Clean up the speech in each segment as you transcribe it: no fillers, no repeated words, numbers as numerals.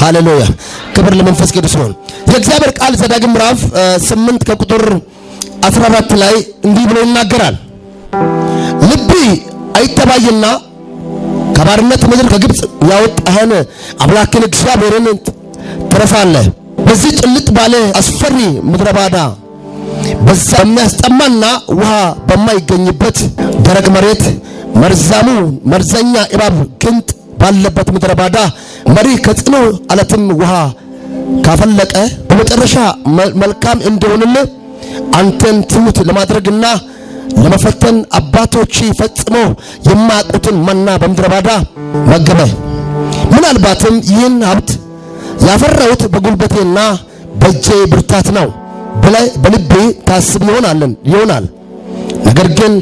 ሃሌሉያ ክብር ለመንፈስ ቅዱስ ይሁን። የእግዚአብሔር ቃል ዘዳግም ምዕራፍ 8 ከቁጥር 14 ላይ እንዲህ ብሎ ይናገራል። ልብ አይተባይና ከባርነት ምድር ከግብጽ ያወጣህን አምላክን እግዚአብሔርን ትረሳለህ። በዚህ ጭልጥ ባለ አስፈሪ ምድረ ባዳ በዛ የሚያስጠማና ውሃ በማይገኝበት ደረቅ መሬት መርዘኛ እባብ ግንጥ ባለበት ምድረ ባዳ መሪ ከጽኑ አለትም ውሃ ካፈለቀ በመጨረሻ መልካም እንደሆነልህ አንተን ትውት ለማድረግና ለመፈተን አባቶች ፈጽሞ የማያውቁትን መና በምድረ ባዳ መገበ። ምናልባትም ይህን ሀብት ያፈራሁት በጉልበቴና በእጄ ብርታት ነው በልቤ ታስብ ይሆናል። ነገር ግን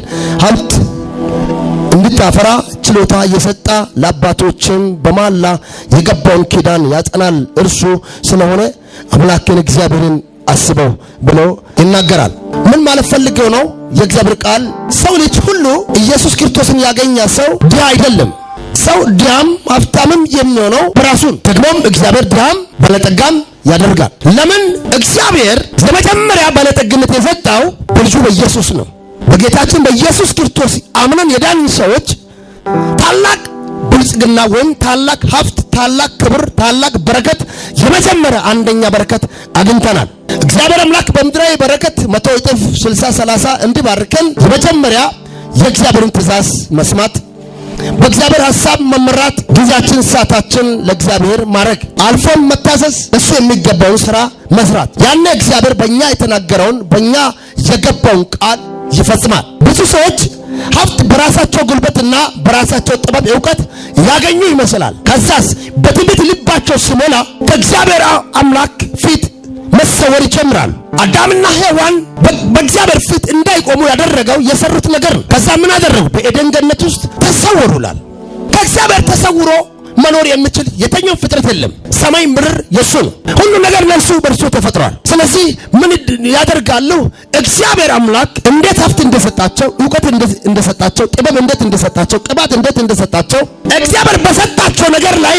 ሀብት እንድታፈራ ችሎታ የሰጣ ለአባቶችም በማላ የገባውን ኪዳን ያጸናል እርሱ ስለሆነ አምላክን እግዚአብሔርን አስበው ብሎ ይናገራል። ምን ማለት ፈልገው ነው? የእግዚአብሔር ቃል ሰው ልጅ ሁሉ ኢየሱስ ክርስቶስን ያገኘ ሰው ድሃ አይደለም። ሰው ድሃም ሀብታምም የሚሆነው በራሱን ደግሞም እግዚአብሔር ድሃም ባለጠጋም ያደርጋል። ለምን? እግዚአብሔር ለመጀመሪያ ባለጠግነት የሰጠው በልጁ በኢየሱስ ነው። በጌታችን በኢየሱስ ክርስቶስ አምነን የዳን ሰዎች ታላቅ ብልጽግና ወይም ታላቅ ሀብት፣ ታላቅ ክብር፣ ታላቅ በረከት የመጀመሪያ አንደኛ በረከት አግኝተናል። እግዚአብሔር አምላክ በምድራዊ በረከት 100 እጥፍ 60 30 እንዲባርከን የመጀመሪያ የእግዚአብሔርን ትእዛዝ መስማት፣ በእግዚአብሔር ሐሳብ መመራት፣ ጊዜያችን ሰዓታችን ለእግዚአብሔር ማድረግ፣ አልፎም መታዘዝ፣ እሱ የሚገባውን ስራ መስራት። ያኔ እግዚአብሔር በእኛ የተናገረውን በእኛ የገባውን ቃል ይፈጽማል። ብዙ ሰዎች ሀብት በራሳቸው ጉልበትና በራሳቸው ጥበብ ዕውቀት ያገኙ ይመስላል። ከዛስ በትዕቢት ልባቸው ሲሞላ ከእግዚአብሔር አምላክ ፊት መሰወር ይጀምራል። አዳምና ሔዋን በእግዚአብሔር ፊት እንዳይቆሙ ያደረገው የሰሩት ነገር ነው። ከዛ ምን አደረጉ? በኤደን ገነት ውስጥ ተሰወሩላል። ከእግዚአብሔር ተሰውሮ መኖር የሚችል የተኛው ፍጥረት የለም። ሰማይ ምድር የሱ ነው። ሁሉ ነገር ለሱ በርሱ ተፈጥሯል። ስለዚህ ምን ያደርጋሉ? እግዚአብሔር አምላክ እንዴት ሀብት እንደሰጣቸው፣ ዕውቀት እንደሰጣቸው፣ ጥበብ እንዴት እንደሰጣቸው፣ ቅባት እንዴት እንደሰጣቸው እግዚአብሔር በሰጣቸው ነገር ላይ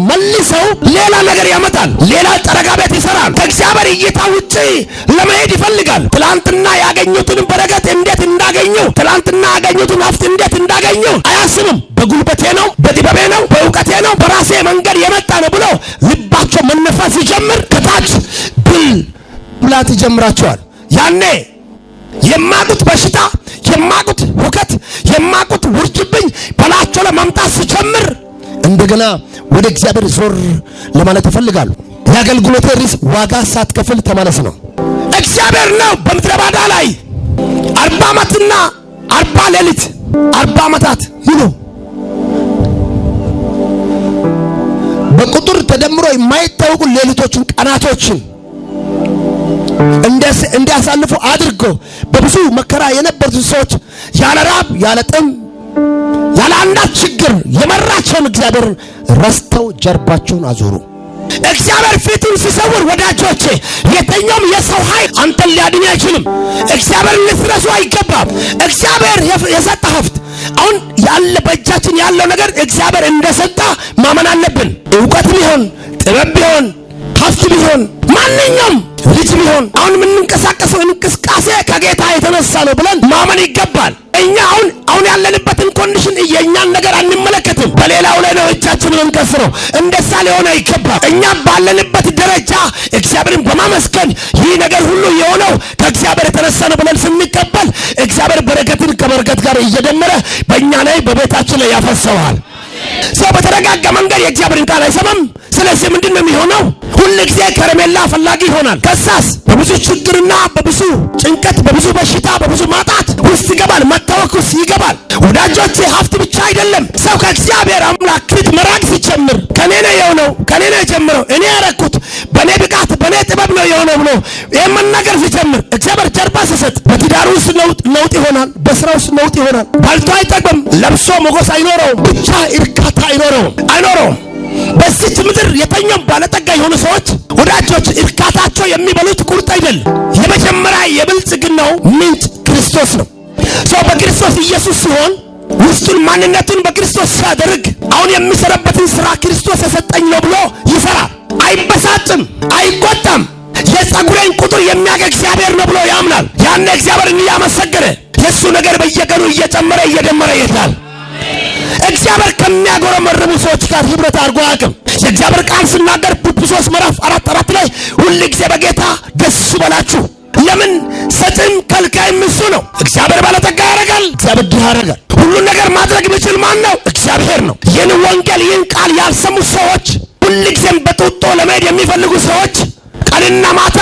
መልሰው ሌላ ነገር ያመጣል። ሌላ ጠረጋ ቤት ይሰራል። ከእግዚአብሔር እይታ ውጪ ለመሄድ ይፈልጋል። ትላንትና ያገኙትን በረከት እንዴት እንዳገኙ፣ ትላንትና ያገኙትን ሀብት እንዴት እንዳገኙ አያስብም። በጉልበቴ ነው፣ በጥበቤ ነው፣ በዕውቀቴ ነው፣ በራሴ መንገድ የመጣ ነው ብሎ ልባቸው መነፋስ ይጀምር። ከታች ብላት ይጀምራቸዋል። ያኔ የማቁት በሽታ፣ የማቁት ሁከት፣ የማቁት ውርጅብኝ በላቸው ለማምጣት ሲጀምር እንደገና ወደ እግዚአብሔር ዞር ለማለት ይፈልጋሉ። የአገልግሎት ርዕስ ዋጋ ሳትከፍል ተመለስ ነው። እግዚአብሔር ነው በምድረ ባዳ ላይ 40 ዓመትና 40 ሌሊት 40 ዓመታት ሙሉ በቁጥር ተደምሮ የማይታወቁ ሌሊቶችን ቀናቶችን እንዲያሳልፉ አድርጎ በብዙ መከራ የነበሩት ሰዎች ያለ ራብ ያለ ጥም ያለ አንዳች ችግር የመራቸውን እግዚአብሔር ረስተው ጀርባቸውን አዞሩ። እግዚአብሔር ፊቱን ሲሰውር ወዳጆቼ የተኛውም የሰው ኃይል አንተን ሊያድን አይችልም። እግዚአብሔር ልትረሱ አይገባም። እግዚአብሔር የሰጠ ሀብት አሁን ያለ በእጃችን ያለው ነገር እግዚአብሔር እንደሰጣ ማመን አለብን። ዕውቀት ቢሆን ጥበብ ቢሆን ሀብት ቢሆን ማንኛውም ልጅ ቢሆን አሁን የምንንቀሳቀሰው እንቅስቃሴ ከጌታ የተነሳ ነው ብለን ማመን ይገባል። እኛ አሁን ያለንበትን ኮንዲሽን የኛን ነገር አንመለከትም። በሌላው ላይ ነው እጃችንን እንከስረው። እንደዛ ሊሆን አይገባም። እኛ ባለንበት ደረጃ እግዚአብሔርን በማመስገን ይህ ነገር ሁሉ የሆነው ከእግዚአብሔር የተነሳ ነው ብለን ስንቀበል እግዚአብሔር በረከትን ከበረከት ጋር እየደመረ በእኛ ላይ በቤታችን ላይ ያፈሰዋል። ሰው በተረጋጋ መንገድ የእግዚአብሔርን ቃል አይሰማም። ስለዚህ ምንድነው የሚሆነው? ሁሉ ጊዜ ከረሜላ ፈላጊ ይሆናል። ከሳስ በብዙ ችግርና በብዙ ጭንቀት፣ በብዙ በሽታ፣ በብዙ ማጣት ውስጥ ይገባል። መታወክ ውስጥ ይገባል። ወዳጆቼ ሀብት ብቻ አይደለም። ሰው ከእግዚአብሔር አምላክ ፊት መራቅ ሲጀምር ከኔ ነው የሆነው፣ ከኔ ነው የጀመረው፣ እኔ ያረኩት፣ በኔ ብቃት፣ በኔ ጥበብ ነው የሆነው ብሎ የመናገር ሲጀምር እግዚአብሔር ጀርባ ሲሰጥ በትዳሩ ውስጥ ነውጥ ይሆናል። በስራ ውስጥ ነውጥ ይሆናል። ባልቶ አይጠግብም። ለብሶ ሞገስ አይኖረውም። ብቻ እርካታ አይኖረውም። በዚች ምድር የተኛው ባለጠጋ የሆኑ ሰዎች ወዳጆች እርካታቸው የሚበሉት ቁርጥ አይደለም። የመጀመሪያ የብልጽግናው ምንጭ ክርስቶስ ነው። ሰው በክርስቶስ ኢየሱስ ሲሆን ውስጡን ማንነቱን በክርስቶስ ሲያደርግ አሁን የሚሰራበትን ስራ ክርስቶስ የሰጠኝ ነው ብሎ ይሰራል። አይቆጥም፣ አይቆጣም። የጸጉሬን ቁጥር የሚያውቅ እግዚአብሔር ነው ብሎ ያምናል። ያን እግዚአብሔርን እያመሰገነ የሱ ነገር በየቀኑ እየጨመረ እየደመረ ይሄዳል። እግዚአብሔር ከሚያጎረመርሙ ሰዎች ጋር ህብረት አድርጎ አያውቅም። የእግዚአብሔር ቃል ሲናገር ፊልጵስዩስ ምዕራፍ 4:4 ላይ ሁል ጊዜ በጌታ ደስ ይበላችሁ። ለምን? ሰጪም ከልካይም እሱ ነው። እግዚአብሔር ባለጠጋ ያደርጋል፣ እግዚአብሔር ድሃ ያደርጋል። ሁሉን ነገር ማድረግ የሚችል ማን ነው? እግዚአብሔር ነው። ይህን ወንጌል ይህን ቃል ያልሰሙ ሰዎች፣ ሁልጊዜም በጡጦ ለመሄድ የሚፈልጉ ሰዎች ቀንና ማታ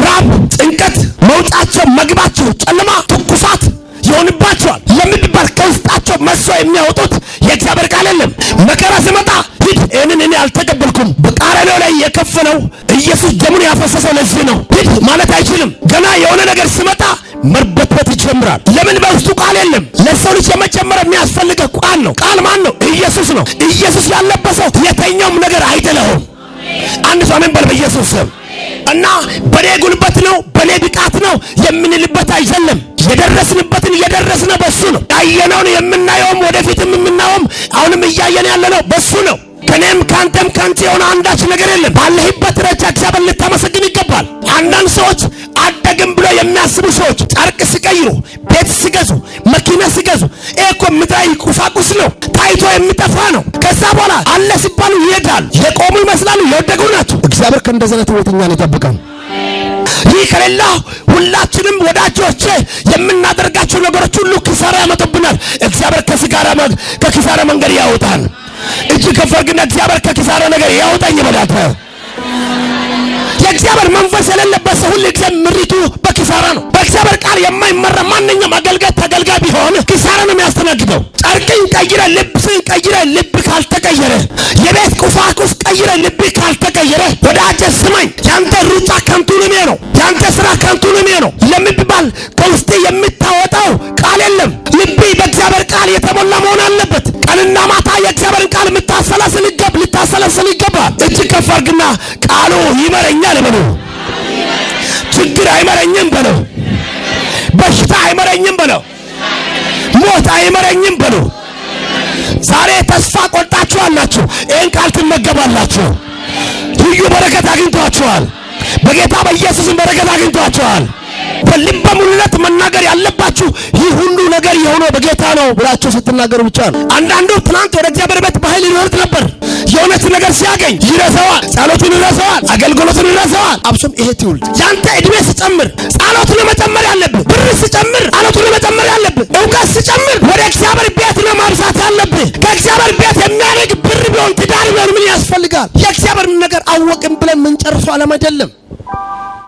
ራብ፣ ጭንቀት፣ መውጣቸው መግባቸው ጨለማ፣ ትኩሳት ይሆንባቸዋል። ለምድባር ከውስጣቸው መሶ የሚያወጡት የእግዚአብሔር ቃል የለም። መከራ ሲመጣ ሂድ፣ ይህንን እኔ አልተቀበልኩም። በቀራንዮ ላይ የከፈለው ኢየሱስ ደሙን ያፈሰሰው ለዚህ ነው ሂድ ማለት አይችልም። ገና የሆነ ነገር ሲመጣ መርበትበት ይጀምራል። ለምን? በውስጡ ቃል የለም። ለሰው ልጅ የመጀመሪያ የሚያስፈልገው ቃል ነው። ቃል ማን ነው? ኢየሱስ ነው። ኢየሱስ ያለበሰው የተኛውም ነገር አይደለሁም። አንድ ሰው አሜን በል በኢየሱስ ስም። እና በኔ ጉልበት ነው በኔ ብቃት ነው የምንልበት አይደለም። የደረስንበትን እየደረስነው በሱ ነው። ያየነውን የምናየውም ወደፊትም የምናየውም አሁንም እያየን ያለነው በሱ ነው። ከኔም ካንተም ካንተ የሆነ አንዳች ነገር የለም። ባለህበት ደረጃ እግዚአብሔር ልታመሰግን ይገባል። አንዳንድ ሰዎች አደግም ብሎ የሚያስቡ ሰዎች ጨርቅ ሲቀይሩ፣ ቤት ሲገዙ፣ መኪና ሲገዙ ይሄ እኮ ምድራዊ ቁሳቁስ ነው፣ ታይቶ የሚጠፋ ነው። ከዛ በኋላ አለ ሲባሉ ይሄዳል። የቆሙ ይመስላሉ፣ የወደቁ ናቸው። እግዚአብሔር ከእንደዚህ አይነት ህይወት እኛን ይጠብቃል። ይህ ከሌላ ሁላችንም ወዳጆቼ የምናደርጋቸው ነገሮች ሁሉ ኪሳራ ያመጡብናል። እግዚአብሔር ከኪሳራ መንገድ ያወጣል። እጅ ከፈርግና እግዚአብሔር ከኪሳራ ነገር ያወጣኝ ይበላታ። የእግዚአብሔር መንፈስ የሌለበት ሰው ሁሉ ጊዜ ምሪቱ በኪሳራ ነው። በእግዚአብሔር ቃል የማይመራ ማንኛውም ተገልጋይ ቢሆን ኪሳራ ነው የሚያስተናግደው። ጨርቅን ቀይረ ልብስን ቀይረ ልብ ካልተቀየረ፣ የቤት ቁሳቁስ ቀይረ ልብ ካልተቀየረ፣ ወዳጄ ስማኝ፣ ያንተ ሩጫ ከንቱ ነው። ያንተ ስራ ከንቱ ነው። ለምትባል ከውስጥ የምታወጣው ቃል የለም። ልብ በእግዚአብሔር ቃል የተሞላ መሆን አለበት። ቀንና ማታ የእግዚአብሔርን ቃል ልታሰላስል ይገባል። እጅ ከፍ አድርግና ቃሉ ይመረኛል በለው። ችግር አይመረኝም በለው። በሽታ አይመረኝም በለው። ሞት አይመረኝም በለው። ዛሬ ተስፋ ቆርጣችኋላችሁ፣ ይህን ቃል ትመገባላችሁ። ልዩ በረከት አግኝቷችኋል። በጌታ በኢየሱስም በረከት አግኝቷችኋል። በልበ ሙሉነት መናገር ያለባችሁ ይህ ሁሉ ነገር የሆነው በጌታ ነው ብላችሁ ስትናገሩ ብቻ ነው። አንዳንዱ ትናንት ወደ እግዚአብሔር ቤት በኃይል ይወርድ ነበር። የሆነች ነገር ሲያገኝ ይረሳዋል፣ ጸሎቱን ይረሳዋል፣ አገልግሎቱን ይረሳዋል። አብሶም ይሄ ትውልድ ያንተ እድሜ ሲጨምር ጸሎቱን መጨመር ያለብህ፣ ብር ሲጨምር ጸሎቱን መጨመር ያለብህ፣ እውቀት ሲጨምር ወደ እግዚአብሔር ቤት ነው ማብዛት ያለብህ። ከእግዚአብሔር ቤት የሚያደርግ ብር ቢሆን ትዳር ቢሆን ምን ያስፈልጋል? የእግዚአብሔር ነገር አወቅን ብለን ምን ጨርሶ ዓለም አይደለም።